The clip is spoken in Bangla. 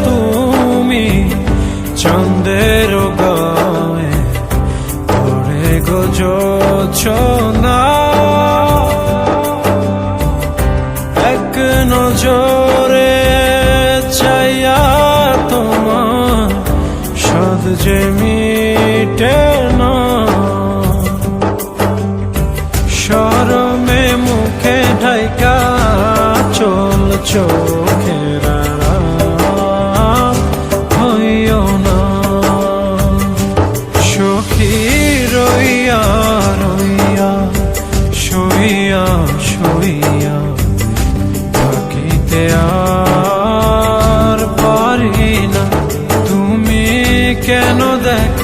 তুমি চন্দ্রের গায়ে পড়ে গো জোছনা, এক নজরে চাইয়া তোমার সাধ যে মিটে না। শরমে মুখে ঢাইকা চল চোখের আড়াল হইও না। সখী রইয়া রইয়া শুইয়া শুইয়া থাকিতে আর পারি না। তুমি কেন দেখ